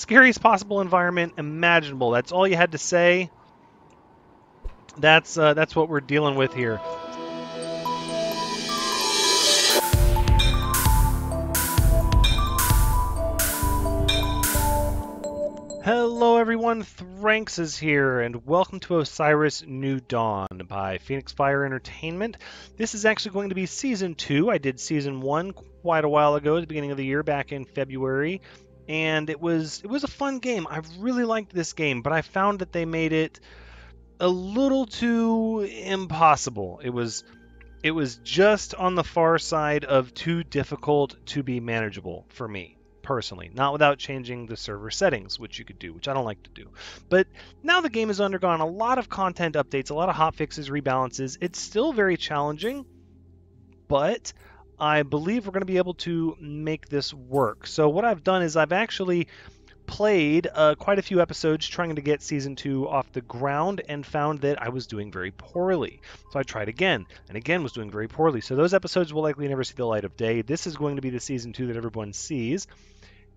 scariest possible environment imaginable. That's all you had to say. That's what we're dealing with here. Hello everyone, Thranxes here, and welcome to Osiris New Dawn by Fenix Fire Entertainment. This is actually going to be Season 2. I did Season 1 quite a while ago at the beginning of the year, back in February, and it was a fun game. I really liked this game, but I found that they made it a little too impossible. It was just on the far side of too difficult to be manageable for me. Personally, not without changing the server settings, which you could do, which I don't like to do. But now the game has undergone a lot of content updates, a lot of hotfixes, rebalances. It's still very challenging, but I believe we're going to be able to make this work. So what I've done is I've actually played quite a few episodes trying to get Season 2 off the ground and found that I was doing very poorly. So I tried again, and again was doing very poorly. So those episodes will likely never see the light of day. This is going to be the Season 2 that everyone sees.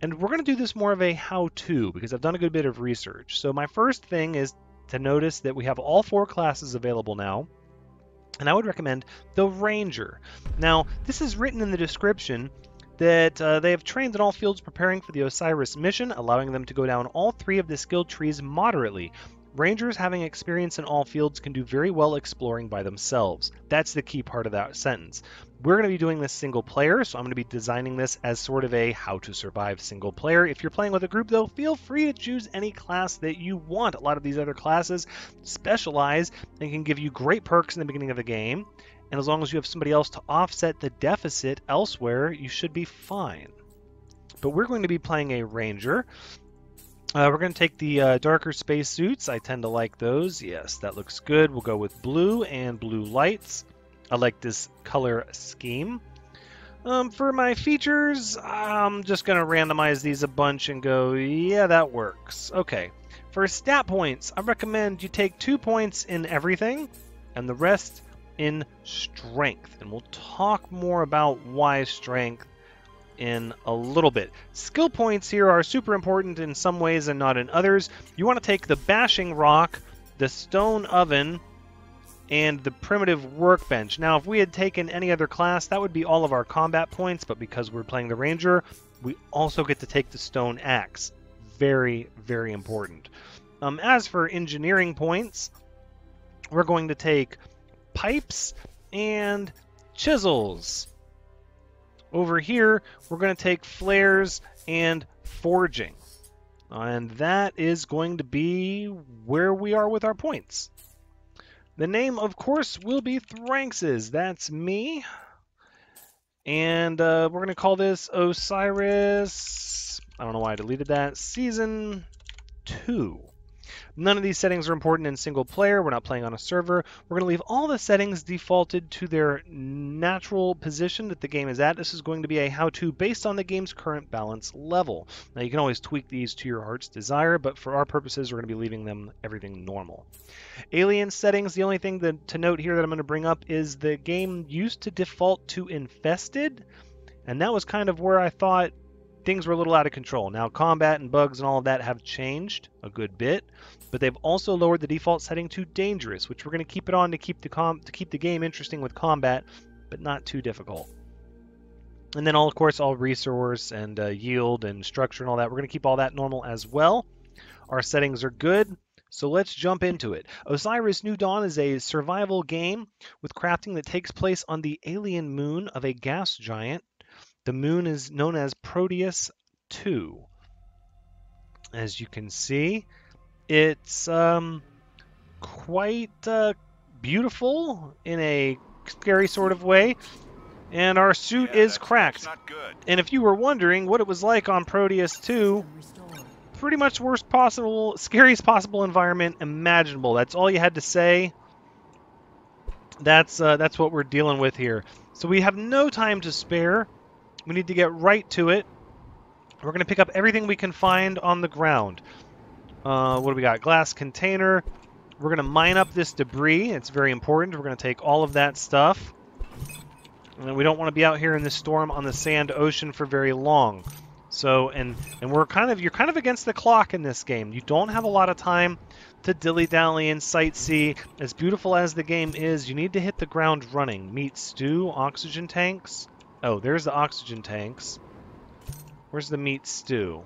And we're going to do this more of a how-to, because I've done a good bit of research. So my first thing is to notice that we have all 4 classes available now. And I would recommend the Ranger. Now, this is written in the description that they have trained in all fields preparing for the Osiris mission, allowing them to go down all 3 of the skill trees moderately. Rangers having experience in all fields can do very well exploring by themselves. That's the key part of that sentence. We're going to be doing this single player, so I'm going to be designing this as sort of a how to survive single player. If you're playing with a group, though, feel free to choose any class that you want. A lot of these other classes specialize and can give you great perks in the beginning of the game. And as long as you have somebody else to offset the deficit elsewhere, you should be fine. But we're going to be playing a Ranger. We're going to take the darker spacesuits. I tend to like those. Yes, that looks good. We'll go with blue and blue lights. I like this color scheme. For my features, I'm just going to randomize these a bunch and go, yeah, that works. Okay. For stat points, I recommend you take 2 points in everything and the rest in strength. And we'll talk more about why strength in a little bit. Skill points here are super important in some ways and not in others. You want to take the bashing rock, the stone oven, and the primitive workbench. Now, if we had taken any other class, that would be all of our combat points, but because we're playing the Ranger, we also get to take the stone axe. Very, very important. As for engineering points, we're going to take pipes and chisels. Over here, we're going to take flares and forging. And that is going to be where we are with our points. The name, of course, will be Thranxes. That's me. And we're going to call this Osiris, I don't know why I deleted that, Season 2. None of these settings are important in single player. We're not playing on a server. We're going to leave all the settings defaulted to their natural position that the game is at. This is going to be a how-to based on the game's current balance level. Now, you can always tweak these to your heart's desire, but for our purposes, we're going to be leaving everything normal. Alien settings, the only thing to note here that I'm going to bring up is the game used to default to infested, and that was kind of where I thought things were a little out of control. Now, combat and bugs and all of that have changed a good bit, but they've also lowered the default setting to dangerous, which we're going to keep it on to keep the game interesting with combat, but not too difficult. And then, of course, all resource and yield and structure and all that, we're going to keep all that normal as well. Our settings are good, so let's jump into it. Osiris New Dawn is a survival game with crafting that takes place on the alien moon of a gas giant. The moon is known as Proteus 2. As you can see, it's quite beautiful in a scary sort of way, and our suit is cracked. And if you were wondering what it was like on Proteus 2, pretty much worst possible, scariest possible environment imaginable. That's all you had to say. That's what we're dealing with here. So we have no time to spare. We need to get right to it. We're going to pick up everything we can find on the ground. What do we got? Glass container. We're going to mine up this debris. It's very important. We're going to take all of that stuff. And we don't want to be out here in this storm on the sand ocean for very long. So, and you're kind of against the clock in this game. You don't have a lot of time to dilly-dally and sightsee. As beautiful as the game is, you need to hit the ground running. Meat stew, oxygen tanks. Oh, there's the oxygen tanks. Where's the meat stew?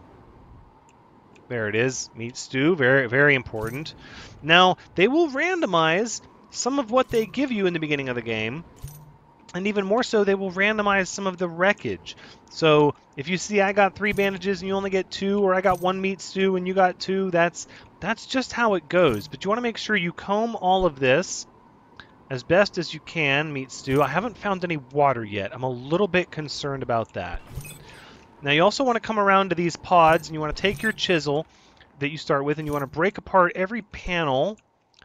There it is, meat stew, very, very important. Now, they will randomize some of what they give you in the beginning of the game, and even more so, they will randomize some of the wreckage. So, if you see I got 3 bandages and you only get 2, or I got 1 meat stew and you got 2, that's just how it goes. But you want to make sure you comb all of this as best as you can, meat stew. I haven't found any water yet. I'm a little bit concerned about that. Now you also want to come around to these pods and you want to take your chisel that you start with and you want to break apart every panel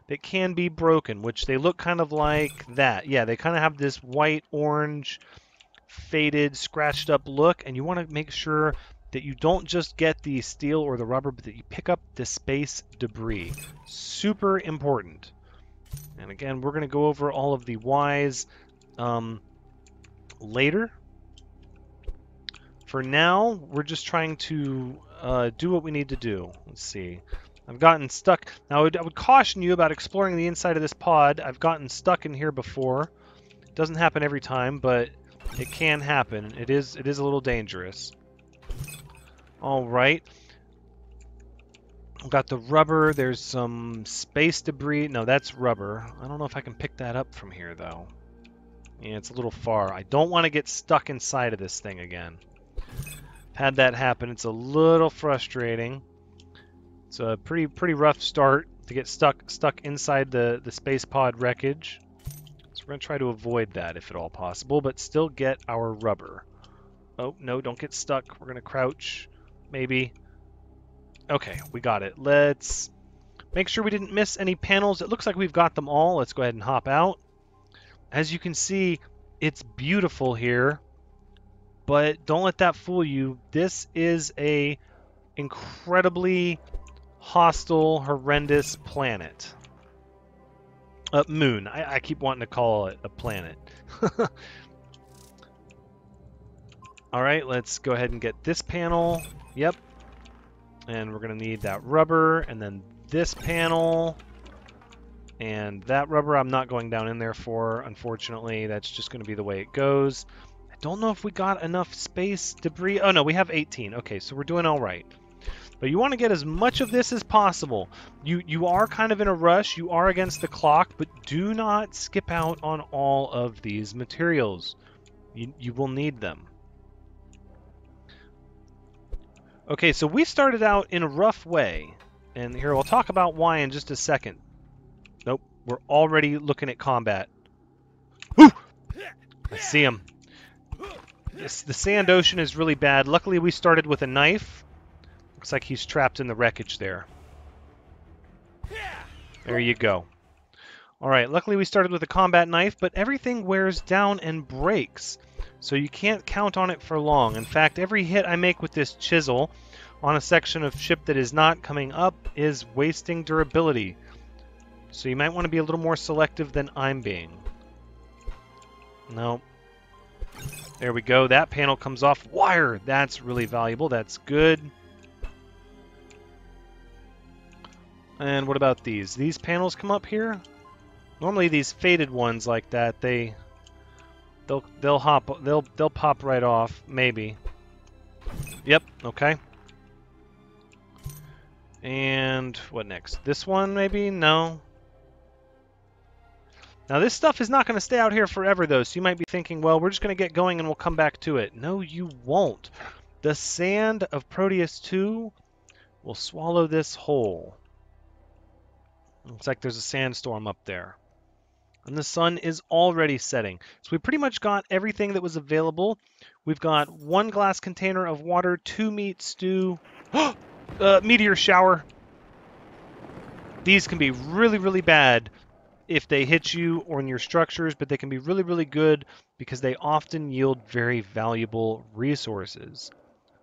that can be broken, which they look kind of like that. Yeah, they kind of have this white, orange, faded, scratched up look, and you want to make sure that you don't just get the steel or the rubber, but that you pick up the space debris. Super important. And again, we're going to go over all of the whys later. For now, we're just trying to do what we need to do. Let's see. I've gotten stuck. Now, I would caution you about exploring the inside of this pod. I've gotten stuck in here before. It doesn't happen every time, but it can happen. It is a little dangerous. All right. I've got the rubber. There's some space debris. No, that's rubber. I don't know if I can pick that up from here, though. Yeah, it's a little far. I don't want to get stuck inside of this thing again. Had that happen. It's a little frustrating. It's a pretty rough start to get stuck inside the space pod wreckage. So we're going to try to avoid that if at all possible, but still get our rubber. Oh, no, don't get stuck. We're going to crouch, maybe. Okay, we got it. Let's make sure we didn't miss any panels. It looks like we've got them all. Let's go ahead and hop out. As you can see, it's beautiful here. But don't let that fool you. This is a incredibly hostile, horrendous planet. Moon. I keep wanting to call it a planet. Alright, let's go ahead and get this panel. Yep. And we're going to need that rubber, and then this panel. And that rubber I'm not going down in there for, unfortunately. That's just going to be the way it goes. Don't know if we got enough space debris. Oh no, we have 18. Okay, so we're doing all right. But you want to get as much of this as possible. You are kind of in a rush. You are against the clock, but do not skip out on all of these materials. You will need them. Okay, so we started out in a rough way. And here, we'll talk about why in just a second. Nope, we're already looking at combat. Woo! I see him. The sand ocean is really bad. Luckily, we started with a knife. Looks like he's trapped in the wreckage there. There you go. Alright, luckily we started with a combat knife, but everything wears down and breaks. So you can't count on it for long. In fact, every hit I make with this chisel on a section of ship that is not coming up is wasting durability. So you might want to be a little more selective than I'm being. No. There we go. That panel comes off. Wire! That's really valuable. That's good. And what about these? These panels come up here? Normally these faded ones like that, they'll pop right off, maybe. Yep, okay. And what next? This one maybe? No. Now this stuff is not going to stay out here forever though, so you might be thinking, well, we're just going to get going and we'll come back to it. No, you won't. The sand of Proteus 2 will swallow this whole. Looks like there's a sandstorm up there. And the sun is already setting. So we pretty much got everything that was available. We've got 1 glass container of water, 2 meat stew. Meteor shower. These can be really, really bad if they hit you or in your structures, but they can be really, really good because they often yield very valuable resources.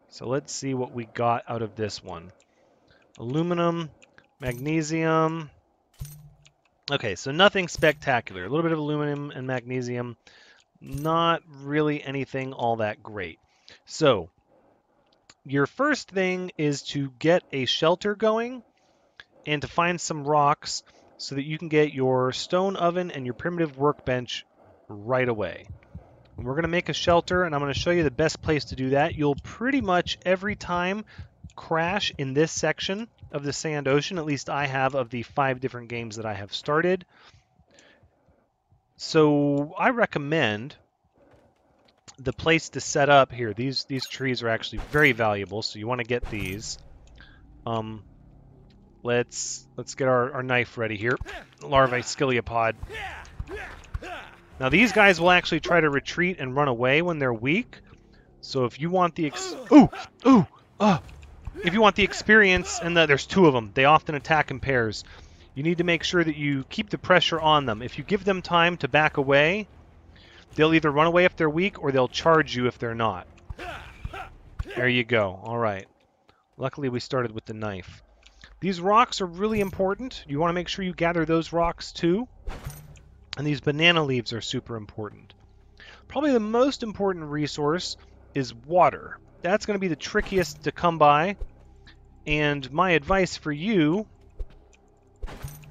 So let's see what we got out of this one. Aluminum, magnesium. Okay, so nothing spectacular. A little bit of aluminum and magnesium. Not really anything all that great. So, your first thing is to get a shelter going and to find some rocks so that you can get your stone oven and your primitive workbench right away. And we're going to make a shelter, and I'm going to show you the best place to do that. You'll pretty much every time crash in this section of the sand ocean. At least I have of the 5 different games that I have started. So I recommend the place to set up here. These trees are actually very valuable, so you want to get these. Let's get our knife ready here. Larvae Sciliopod. Now these guys will actually try to retreat and run away when they're weak. So if you want the if you want the experience, and there's 2 of them, they often attack in pairs. You need to make sure that you keep the pressure on them. If you give them time to back away, they'll either run away if they're weak or they'll charge you if they're not. There you go. All right. Luckily we started with the knife. These rocks are really important. You want to make sure you gather those rocks too. And these banana leaves are super important. Probably the most important resource is water. That's going to be the trickiest to come by. And my advice for you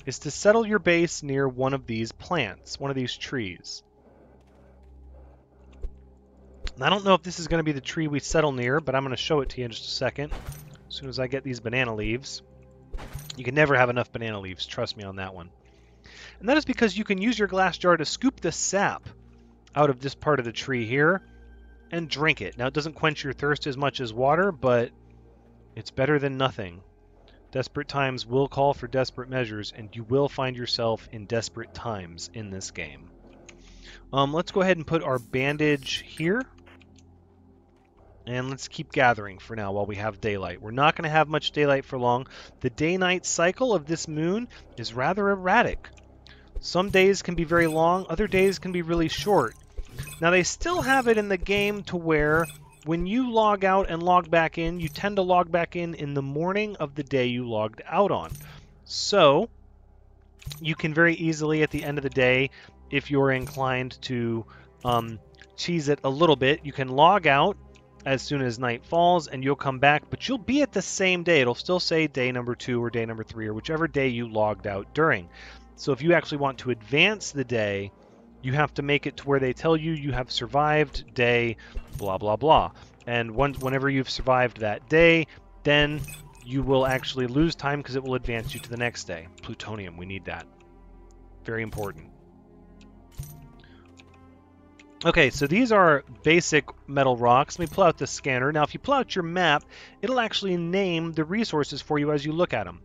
is to settle your base near one of these plants, one of these trees. And I don't know if this is going to be the tree we settle near, but I'm going to show it to you in just a second. As soon as I get these banana leaves. You can never have enough banana leaves, trust me on that one. And that is because you can use your glass jar to scoop the sap out of this part of the tree here and drink it. Now, it doesn't quench your thirst as much as water, but it's better than nothing. Desperate times will call for desperate measures, and you will find yourself in desperate times in this game. Let's go ahead and put our bandage here. And let's keep gathering for now while we have daylight. We're not going to have much daylight for long. The day-night cycle of this moon is rather erratic. Some days can be very long, other days can be really short. Now they still have it in the game to where when you log out and log back in, you tend to log back in the morning of the day you logged out on. So you can very easily at the end of the day, if you're inclined to cheese it a little bit, you can log out as soon as night falls and you'll come back, but you'll be at the same day. It'll still say day number 2 or day number 3 or whichever day you logged out during. So if you actually want to advance the day, you have to make it to where they tell you you have survived day blah blah blah. And whenever you've survived that day, then you will actually lose time because it will advance you to the next day. Plutonium, we need that. Very important. Okay, so these are basic metal rocks. Let me pull out the scanner. Now, if you pull out your map, it'll actually name the resources for you as you look at them.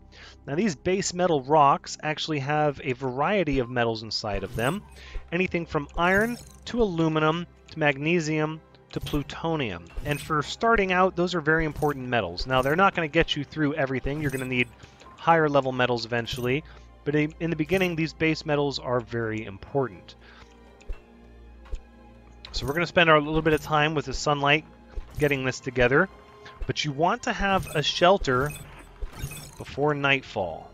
Now, these base metal rocks actually have a variety of metals inside of them. Anything from iron to aluminum to magnesium to plutonium. And for starting out, those are very important metals. Now, they're not going to get you through everything. You're going to need higher level metals eventually. But in the beginning, these base metals are very important. So we're going to spend a little bit of time with the sunlight getting this together. But you want to have a shelter before nightfall.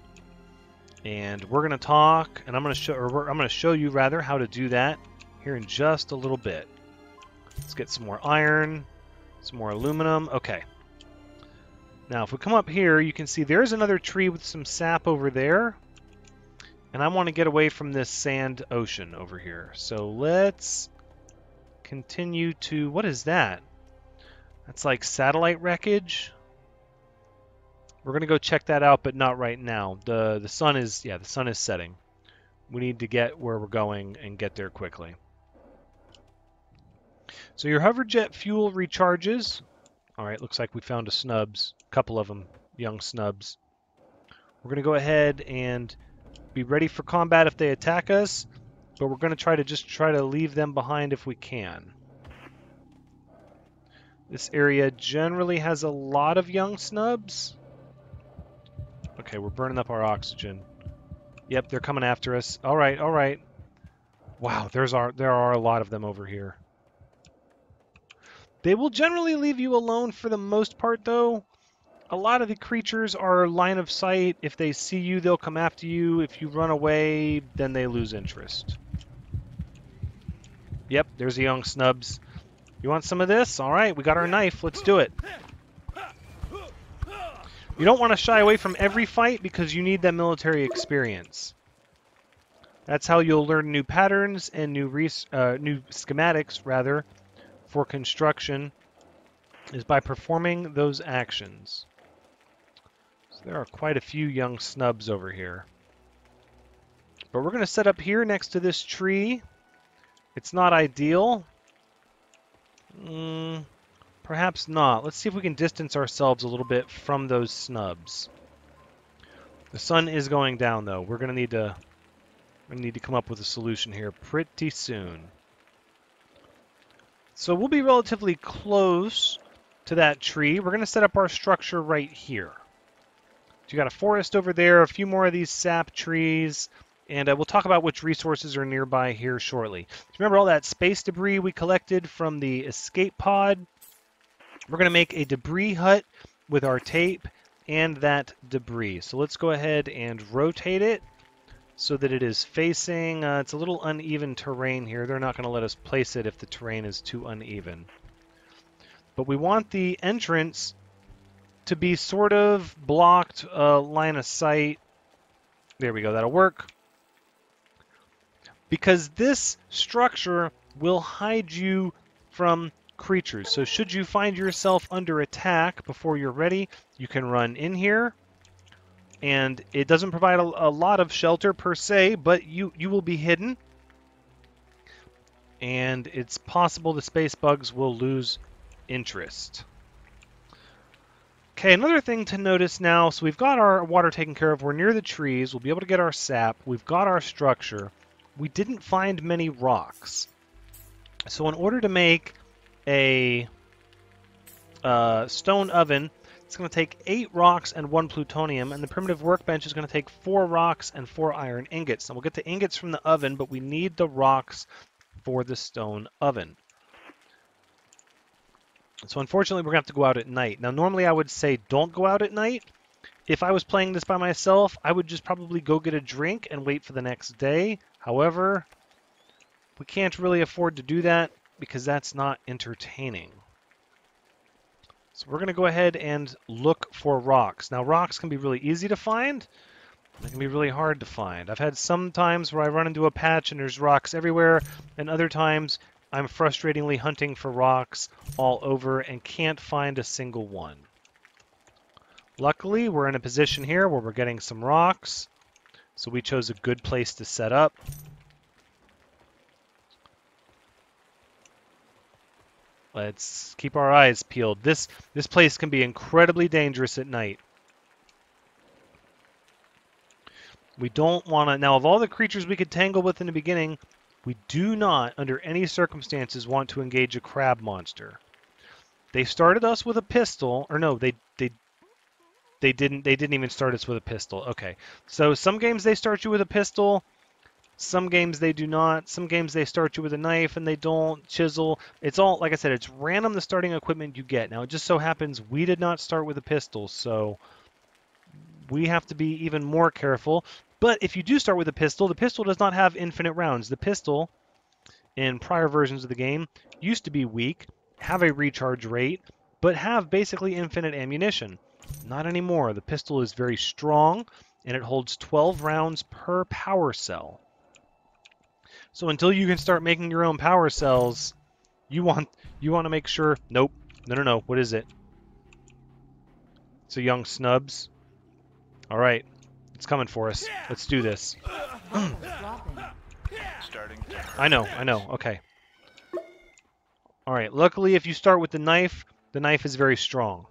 And we're going to talk, and I'm going to show you rather how to do that here in just a little bit. Let's get some more iron, some more aluminum. Okay. Now if we come up here, you can see there's another tree with some sap over there. And I want to get away from this sand ocean over here. So let's continue to... What is that? That's like satellite wreckage. We're going to go check that out, but not right now. The sun is... Yeah, the sun is setting. We need to get where we're going and get there quickly. So your hoverjet fuel recharges. Alright, looks like we found a snubs. A couple of them. Young snubs. We're going to go ahead and be ready for combat if they attack us. But we're going to try to leave them behind if we can. This area generally has a lot of young snubs. Okay, we're burning up our oxygen. Yep, they're coming after us. All right, all right. Wow, there are a lot of them over here. They will generally leave you alone for the most part, though. A lot of the creatures are line of sight. If they see you, they'll come after you. If you run away, then they lose interest. Yep, there's the young snubs. You want some of this? All right, we got our knife. Let's do it. You don't want to shy away from every fight because you need that military experience. That's how you'll learn new patterns and new schematics, rather, for construction, is by performing those actions. So there are quite a few young snubs over here. But we're going to set up here next to this tree. It's not ideal. Perhaps not. Let's see if we can distance ourselves a little bit from those snubs. The sun is going down, though. We're going to need to come up with a solution here pretty soon. So we'll be relatively close to that tree. We're going to set up our structure right here. So you got a forest over there, a few more of these sap trees, and we'll talk about which resources are nearby here shortly. Remember all that space debris we collected from the escape pod? We're going to make a debris hut with our tape and that debris. So let's go ahead and rotate it so that it is facing, it's a little uneven terrain here. They're not going to let us place it if the terrain is too uneven. But we want the entrance to be sort of blocked, line of sight. There we go, that'll work. Because this structure will hide you from creatures. So should you find yourself under attack before you're ready, you can run in here. And it doesn't provide a lot of shelter per se, but you will be hidden. And it's possible the space bugs will lose interest. Okay, another thing to notice now, so we've got our water taken care of. We're near the trees. We'll be able to get our sap. We've got our structure. We didn't find many rocks. So in order to make a stone oven, it's going to take 8 rocks and 1 plutonium, and the primitive workbench is going to take 4 rocks and 4 iron ingots. And we'll get the ingots from the oven, but we need the rocks for the stone oven. So unfortunately, we're going to have to go out at night. Now, normally I would say don't go out at night. If I was playing this by myself, I would just probably go get a drink and wait for the next day. However, we can't really afford to do that because that's not entertaining. So we're going to go ahead and look for rocks. Now, rocks can be really easy to find. They can be really hard to find. I've had some times where I run into a patch and there's rocks everywhere, and other times I'm frustratingly hunting for rocks all over and can't find a single one. Luckily, we're in a position here where we're getting some rocks, so we chose a good place to set up. Let's keep our eyes peeled. This place can be incredibly dangerous at night. We don't want to... Now, of all the creatures we could tangle with in the beginning, we do not, under any circumstances, want to engage a crab monster. They started us with a pistol, or no, they didn't even start us with a pistol. Okay, so some games they start you with a pistol, some games they do not. Some games they start you with a knife and they don't. Chisel. It's all, like I said, it's random the starting equipment you get. Now, it just so happens we did not start with a pistol, so we have to be even more careful. But if you do start with a pistol, the pistol does not have infinite rounds. The pistol, in prior versions of the game, used to be weak, have a recharge rate, but have basically infinite ammunition. Not anymore. The pistol is very strong, and it holds 12 rounds per power cell. So until you can start making your own power cells, you want to make sure... Nope. No. What is it? It's a young snubs. All right. It's coming for us. Let's do this. I know. Okay. All right. Luckily, if you start with the knife is very strong.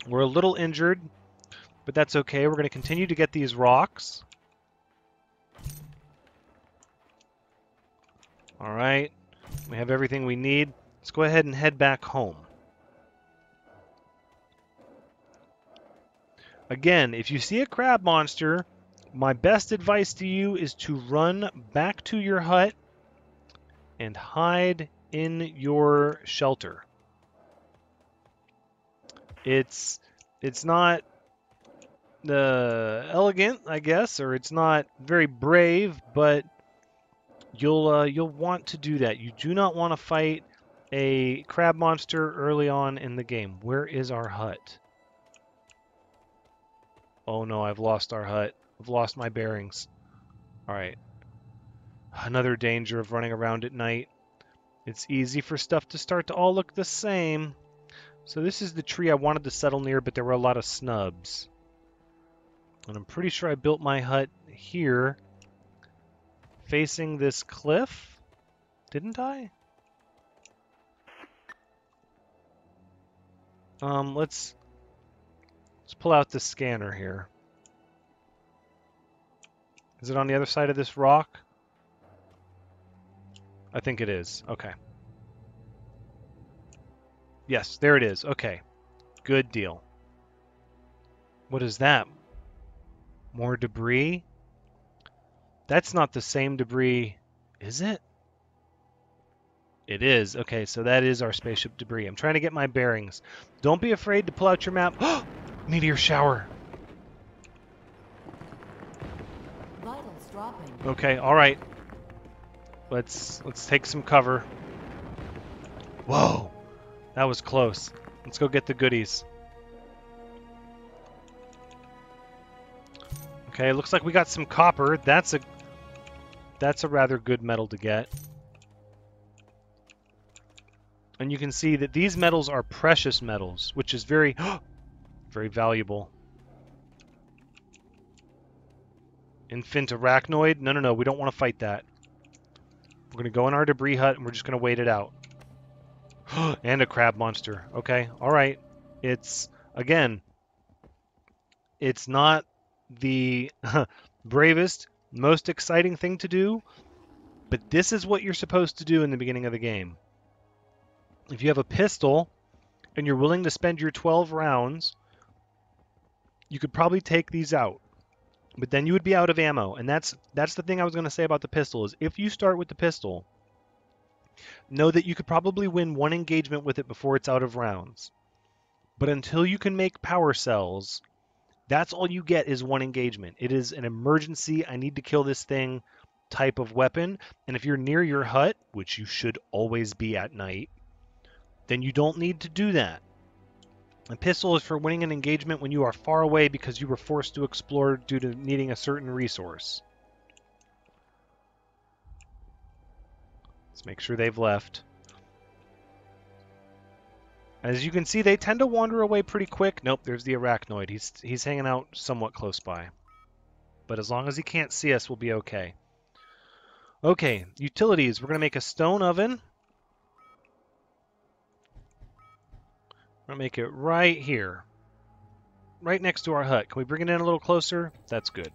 We're a little injured, but that's okay. We're going to continue to get these rocks. All right. We have everything we need. Let's go ahead and head back home. Again, if you see a crab monster, my best advice to you is to run back to your hut and hide in your shelter. It's not elegant, I guess, or it's not very brave, but you'll want to do that. You do not want to fight a crab monster early on in the game. Where is our hut? Oh no, I've lost our hut. I've lost my bearings. Alright. Another danger of running around at night. It's easy for stuff to start to all look the same. So this is the tree I wanted to settle near, but there were a lot of snubs. And I'm pretty sure I built my hut here, facing this cliff. Didn't I? Let's pull out the scanner here. Is it on the other side of this rock? I think it is. Okay. Yes, there it is. Okay. Good deal. What is that? More debris? That's not the same debris, is it? It is. Okay, so that is our spaceship debris. I'm trying to get my bearings. Don't be afraid to pull out your map. Meteor shower. Vitals dropping. Okay, all right. Let's take some cover. Whoa. That was close. Let's go get the goodies. Okay, looks like we got some copper. That's a rather good metal to get. And you can see that these metals are precious metals, which is very, very valuable. Infant arachnoid? No, we don't want to fight that. We're going to go in our debris hut, and we're just going to wait it out. And a crab monster. Okay, all right. It's, again, it's not the bravest, most exciting thing to do, but this is what you're supposed to do in the beginning of the game. If you have a pistol and you're willing to spend your 12 rounds, you could probably take these out. But then you would be out of ammo. And that's the thing I was going to say about the pistol is if you start with the pistol, know that you could probably win one engagement with it before it's out of rounds. But until you can make power cells, that's all you get is one engagement. It is an emergency, I need to kill this thing type of weapon. And if you're near your hut, which you should always be at night, then you don't need to do that. A pistol is for winning an engagement when you are far away because you were forced to explore due to needing a certain resource. Let's make sure they've left. As you can see, they tend to wander away pretty quick. Nope, there's the arachnoid. He's hanging out somewhat close by. But as long as he can't see us, we'll be okay. Okay, utilities. We're going to make a stone oven. I'm going to make it right here. Right next to our hut. Can we bring it in a little closer? That's good.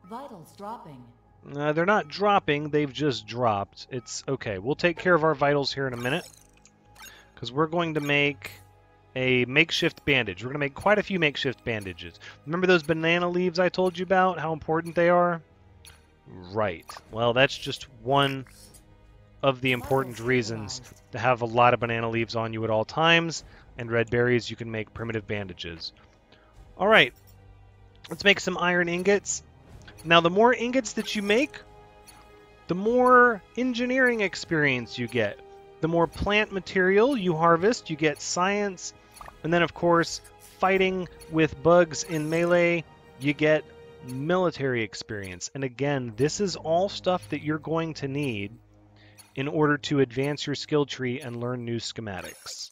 Vitals dropping. They're not dropping, they've just dropped. It's okay. We'll take care of our vitals here in a minute. Because we're going to make a makeshift bandage. We're going to make quite a few makeshift bandages. Remember those banana leaves I told you about? How important they are? Right. Well, that's just one of the important reasons to have a lot of banana leaves on you at all times, and red berries. You can make primitive bandages. All right, let's make some iron ingots. Now, the more ingots that you make, the more engineering experience you get. The more plant material you harvest, you get science, and then, of course, fighting with bugs in melee, you get military experience. And again, this is all stuff that you're going to need in order to advance your skill tree and learn new schematics.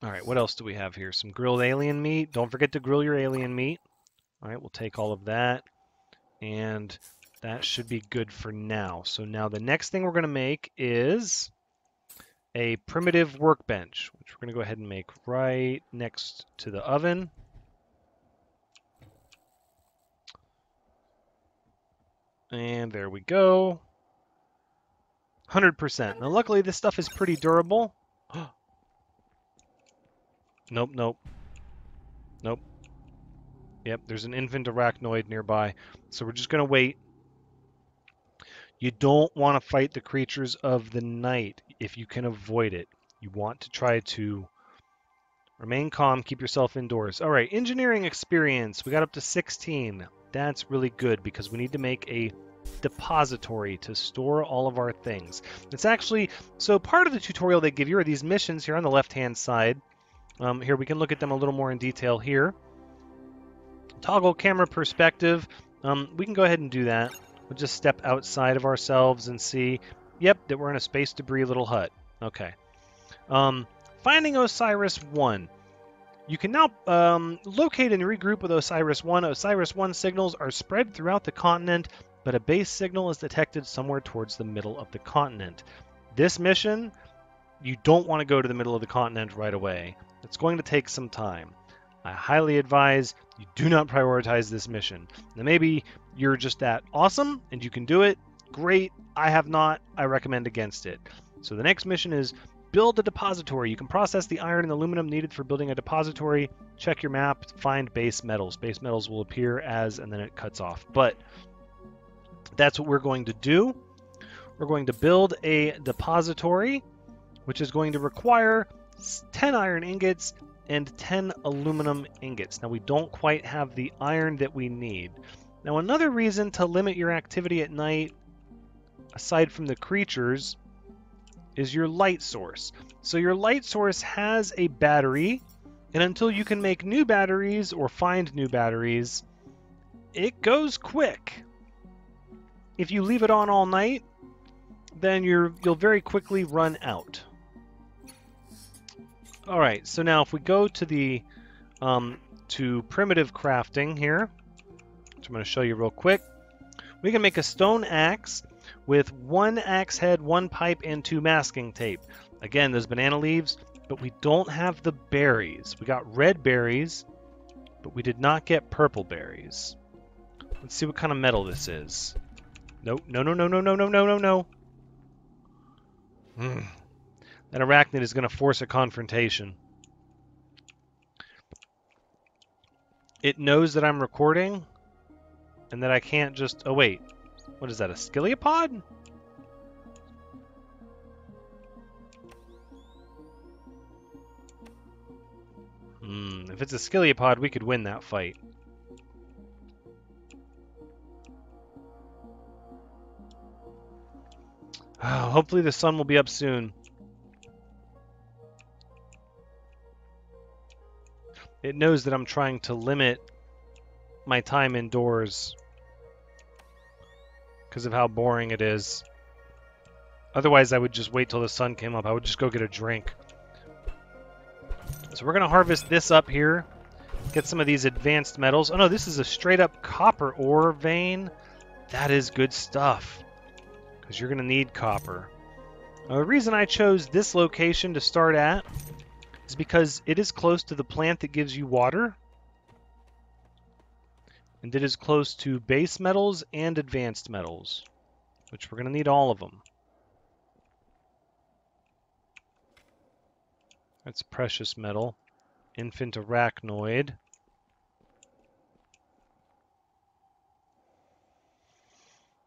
All right, what else do we have here? Some grilled alien meat. Don't forget to grill your alien meat. All right, we'll take all of that, and that should be good for now. So now the next thing we're going to make is a primitive workbench, which we're going to go ahead and make right next to the oven. And there we go. 100%. Now, luckily, this stuff is pretty durable. Nope, nope. Nope. Yep, there's an infant arachnoid nearby. So we're just going to wait. You don't want to fight the creatures of the night if you can avoid it. You want to try to remain calm, keep yourself indoors. All right, engineering experience. We got up to 16. That's really good because we need to make a depository to store all of our things. It's actually, so part of the tutorial they give you are these missions here on the left-hand side. Here, we can look at them a little more in detail here. Toggle camera perspective. We can go ahead and do that. We'll just step outside of ourselves and see, yep, that we're in a space debris little hut. Okay. Finding Osiris 1. You can now locate and regroup with Osiris 1. Osiris 1 signals are spread throughout the continent, but a base signal is detected somewhere towards the middle of the continent. This mission, you don't want to go to the middle of the continent right away. It's going to take some time. I highly advise you do not prioritize this mission. Now maybe you're just that awesome and you can do it. Great. I have not. I recommend against it. So the next mission is build a depository. You can process the iron and aluminum needed for building a depository. Check your map, find base metals. Base metals will appear as, and then it cuts off. But that's what we're going to do. We're going to build a depository, which is going to require 10 iron ingots and 10 aluminum ingots. Now, we don't quite have the iron that we need. Now, another reason to limit your activity at night, aside from the creatures, is your light source. So your light source has a battery, and until you can make new batteries or find new batteries, it goes quick. If you leave it on all night, then you'll very quickly run out. All right, so now if we go to the to primitive crafting here, which I'm going to show you real quick, we can make a stone axe with 1 axe head, 1 pipe, and 2 masking tape. Again, those banana leaves, but we don't have the berries. We got red berries, but we did not get purple berries. Let's see what kind of metal this is. Nope, no. That arachnid is going to force a confrontation. It knows that I'm recording, and that I can't just... Oh, wait. What is that, a skiliopod? If it's a skiliopod, we could win that fight. Hopefully the sun will be up soon. It knows that I'm trying to limit my time indoors because of how boring it is. Otherwise, I would just wait till the sun came up. I would just go get a drink. So we're going to harvest this up here. Get some of these advanced metals. Oh no, this is a straight up copper ore vein. That is good stuff, because you're going to need copper. Now, the reason I chose this location to start at is because it is close to the plant that gives you water. And it is close to base metals and advanced metals, which we're going to need all of them. That's precious metal. Infant arachnoid.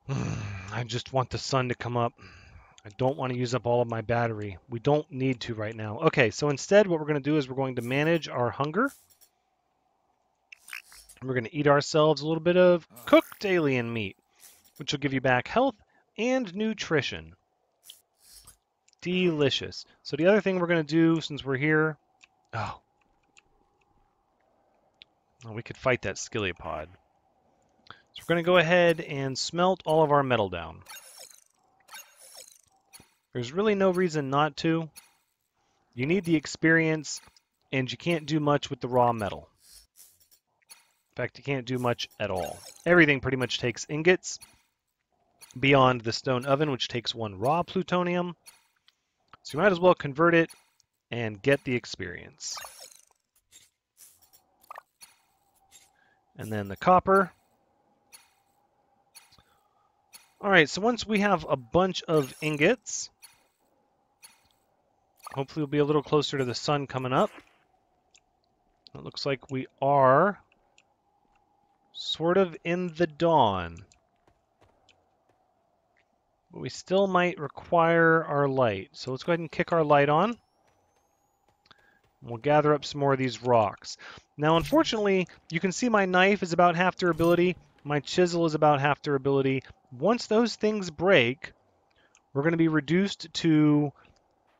I just want the sun to come up. I don't want to use up all of my battery. We don't need to right now. Okay, so instead what we're going to do is we're going to manage our hunger. We're going to eat ourselves a little bit of cooked alien meat, which will give you back health and nutrition. Delicious. So the other thing we're going to do since we're here... Oh, we could fight that skiliopod. So we're going to go ahead and smelt all of our metal down. There's really no reason not to. You need the experience, and you can't do much with the raw metal. In fact, you can't do much at all. Everything pretty much takes ingots, beyond the stone oven, which takes 1 raw plutonium. So you might as well convert it and get the experience. And then the copper. Alright, so once we have a bunch of ingots, hopefully we'll be a little closer to the sun coming up. It looks like we are sort of in the dawn. But we still might require our light. So let's go ahead and kick our light on. We'll gather up some more of these rocks. Now, unfortunately, you can see my knife is about half durability. My chisel is about half durability. Once those things break, we're going to be reduced to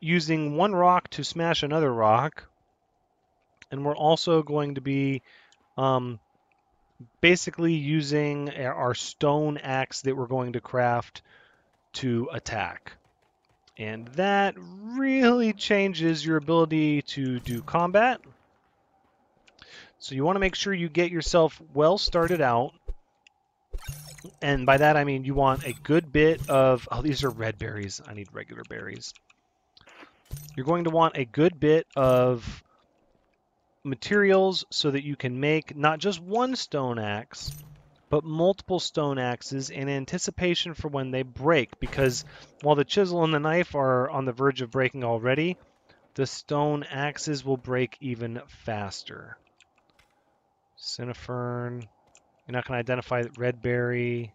using 1 rock to smash another rock, and we're also going to be basically using our stone axe that we're going to craft to attack. And that really changes your ability to do combat. So you want to make sure you get yourself well started out. And by that I mean you want a good bit of... Oh, these are red berries. I need regular berries. You're going to want a good bit of materials so that you can make not just one stone axe, but multiple stone axes in anticipation for when they break. Because while the chisel and the knife are on the verge of breaking already, the stone axes will break even faster. Cinefern. You're not going to identify red berry.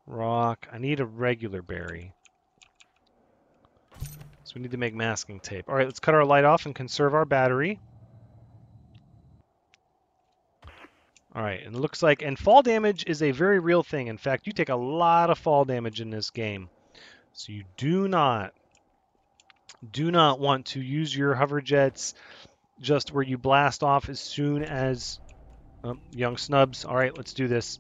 Rock. I need a regular berry. So we need to make masking tape. All right, let's cut our light off and conserve our battery. All right, and it looks like... And fall damage is a very real thing. In fact, you take a lot of fall damage in this game. So you do not want to use your hover jets just where you blast off as soon as... young snubs. All right, let's do this.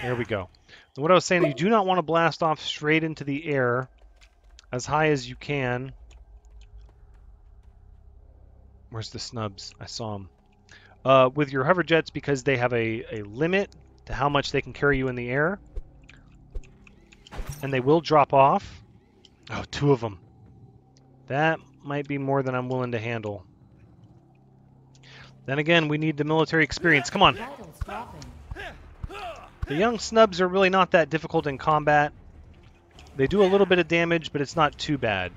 There we go. So what I was saying, you do not want to blast off straight into the air as high as you can. Where's the snubs? I saw them. With your hover jets, because they have a limit to how much they can carry you in the air. And they will drop off. Oh, 2 of them. That might be more than I'm willing to handle. Then again, we need the military experience. Come on. Vitals dropping. The young snubs are really not that difficult in combat. They do a little bit of damage, but it's not too bad.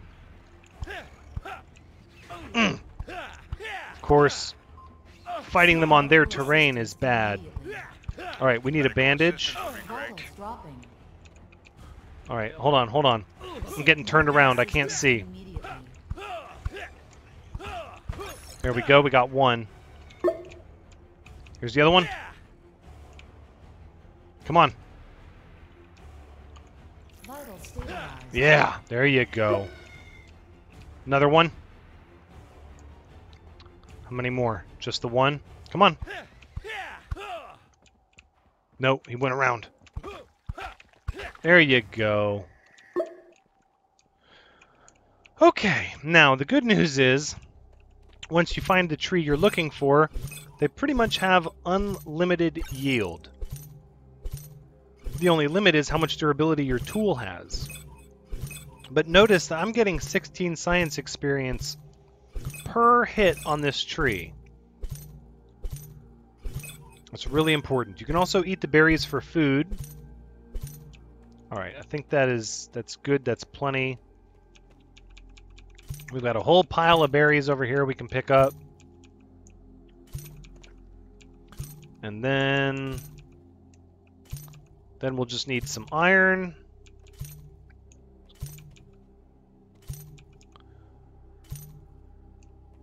Of course, fighting them on their terrain is bad. All right, we need a bandage. Vitals dropping. All right, hold on. I'm getting turned around. I can't see. Immediately. There we go. We got 1. Here's the other one. Come on. Vitals stabilized. Yeah, there you go. Another one. How many more? Just the 1? Come on. Nope, he went around. There you go. Okay, now the good news is, once you find the tree you're looking for, they pretty much have unlimited yield. The only limit is how much durability your tool has. But notice that I'm getting 16 science experience per hit on this tree. That's really important. You can also eat the berries for food. Alright, I think that's good. That's plenty. We've got a whole pile of berries over here we can pick up. And then we'll just need some iron.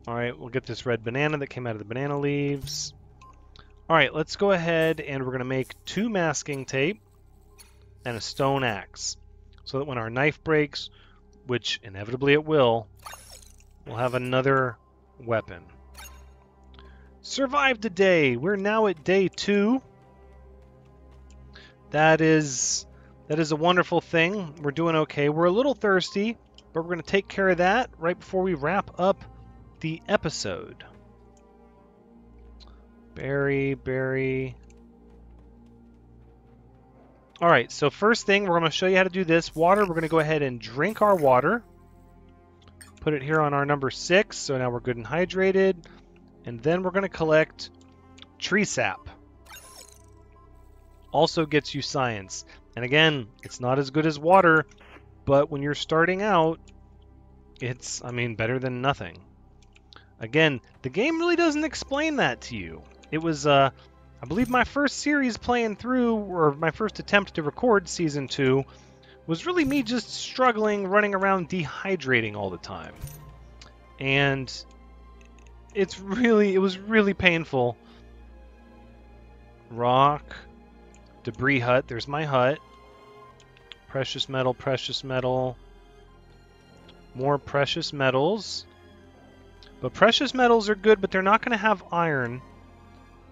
Alright, we'll get this red banana that came out of the banana leaves. Alright, let's go ahead and we're going to make 2 masking tape and a stone axe. So that when our knife breaks, which inevitably it will, we'll have another weapon. Survived a day. We're now at day 2. That is a wonderful thing. We're doing okay. We're a little thirsty, but we're going to take care of that right before we wrap up the episode. Berry. Alright, so first thing, we're going to show you how to do this. Water, we're going to go ahead and drink our water. Put it here on our number 6, so now we're good and hydrated. And then we're going to collect tree sap. Also gets you science. And again, it's not as good as water, but when you're starting out, it's, better than nothing. Again, the game really doesn't explain that to you. It was, I believe my first series playing through, or my first attempt to record Season 2, was really me just struggling, running around dehydrating all the time. And it was really painful. Rock. Debris hut. There's my hut. Precious metal, precious metal. More precious metals. But precious metals are good, but they're not going to have iron.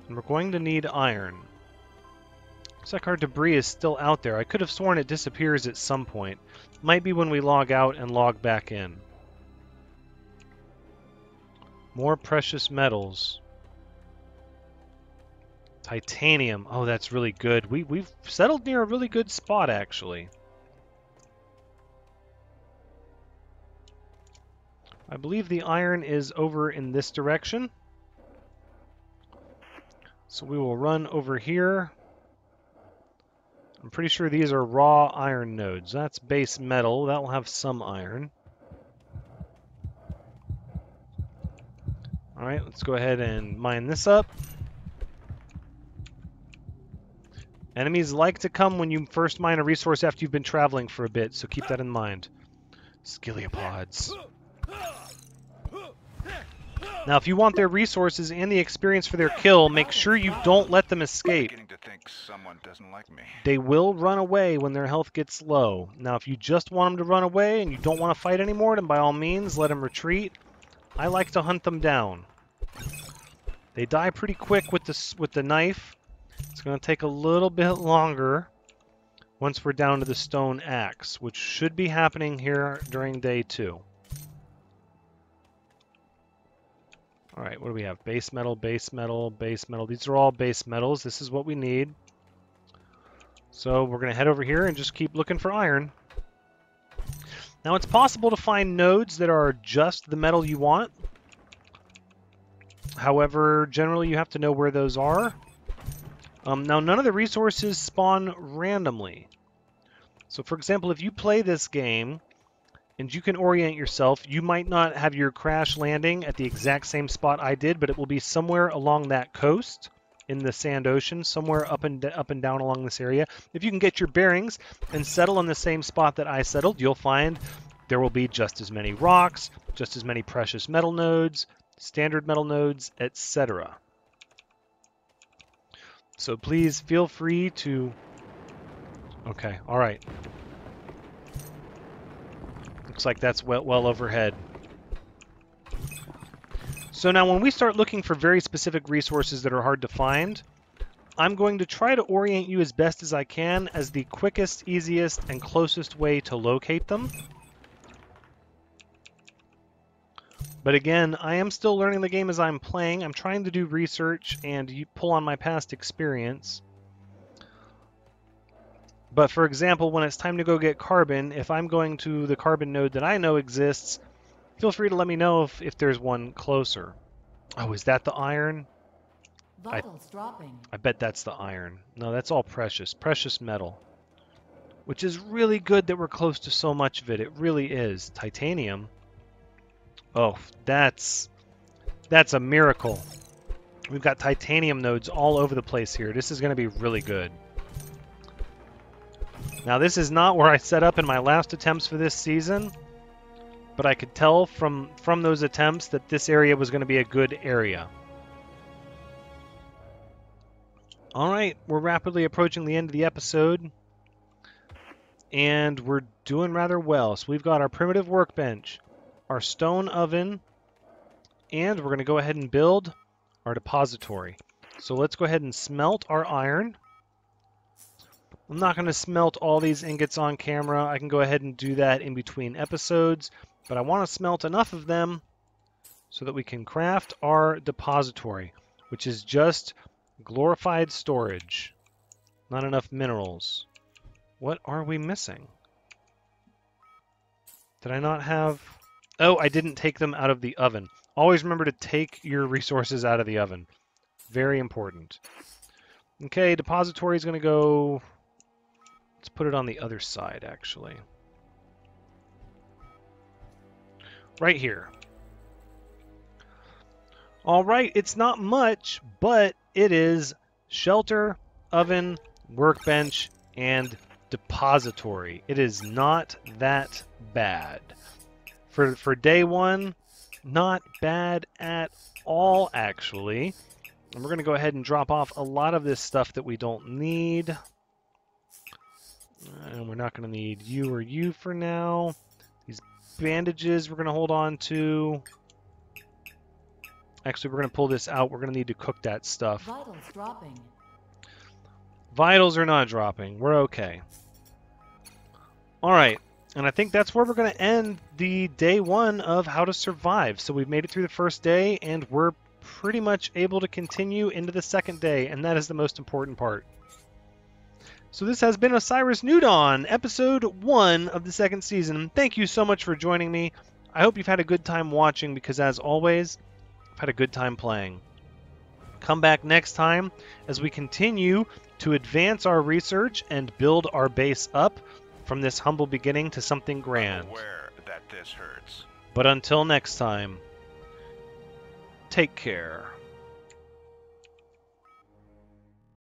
And we're going to need iron. Looks like our debris is still out there. I could have sworn it disappears at some point. Might be when we log out and log back in. More precious metals. Titanium. Oh, that's really good. We've settled near a really good spot, actually. I believe the iron is over in this direction. So we will run over here. I'm pretty sure these are raw iron nodes. That's base metal. That will have some iron. Alright, let's go ahead and mine this up. Enemies like to come when you first mine a resource after you've been traveling for a bit, so keep that in mind. Skiliopods. Now, if you want their resources and the experience for their kill, make sure you don't let them escape. Beginning to think someone doesn't like me. They will run away when their health gets low. Now, if you just want them to run away and you don't want to fight anymore, then by all means, let them retreat. I like to hunt them down. They die pretty quick with the knife. It's going to take a little bit longer once we're down to the stone axe, which should be happening here during day 2. Alright, what do we have? Base metal, base metal, base metal. These are all base metals. This is what we need. So we're going to head over here and just keep looking for iron. Now it's possible to find nodes that are just the metal you want. However, generally you have to know where those are. Now none of the resources spawn randomly. So for example, if you play this game and you can orient yourself, you might not have your crash landing at the exact same spot I did, but it will be somewhere along that coast in the sand ocean, somewhere up and down along this area. If you can get your bearings and settle on the same spot that I settled, you'll find there will be just as many rocks, just as many precious metal nodes, standard metal nodes, etc. So please feel free to... Okay, alright. Looks like that's well overhead. So now when we start looking for very specific resources that are hard to find, I'm going to try to orient you as best as I can as the quickest, easiest, and closest way to locate them. But again, I am still learning the game as I'm playing. I'm trying to do research and pull on my past experience. But for example, when it's time to go get carbon, if I'm going to the carbon node that I know exists, feel free to let me know if there's one closer. Oh, is that the iron? Vitals dropping. I bet that's the iron. No, that's all precious. Precious metal. Which is really good that we're close to so much of it. It really is. Titanium. Oh, that's a miracle. We've got titanium nodes all over the place here. This is going to be really good. Now, this is not where I set up in my last attempts for this season, but I could tell from those attempts that this area was going to be a good area. Alright, we're rapidly approaching the end of the episode, and we're doing rather well. So we've got our primitive workbench, our stone oven, and we're going to go ahead and build our depository. So let's go ahead and smelt our iron. I'm not going to smelt all these ingots on camera. I can go ahead and do that in between episodes, but I want to smelt enough of them so that we can craft our depository, which is just glorified storage. Not enough minerals. What are we missing? Did I not have... Oh, I didn't take them out of the oven. Always remember to take your resources out of the oven. Very important. Okay, depository is going to go... Let's put it on the other side, actually. Right here. Alright, it's not much, but it is shelter, oven, workbench, and depository. It is not that bad. For day 1, not bad at all, actually. And we're going to go ahead and drop off a lot of this stuff that we don't need. And we're not going to need you or you for now. These bandages we're going to hold on to. Actually, we're going to pull this out. We're going to need to cook that stuff. Vitals dropping. Vitals are not dropping. We're okay. Alright, and I think that's where we're going to end the day 1 of How to Survive. So we've made it through the first day, and we're pretty much able to continue into the second day, and that is the most important part. So this has been Osiris New Dawn, episode 1 of the second season. Thank you so much for joining me. I hope you've had a good time watching, because as always, I've had a good time playing. Come back next time as we continue to advance our research and build our base up from this humble beginning to something grand. I'm aware that this hurts. But until next time, take care.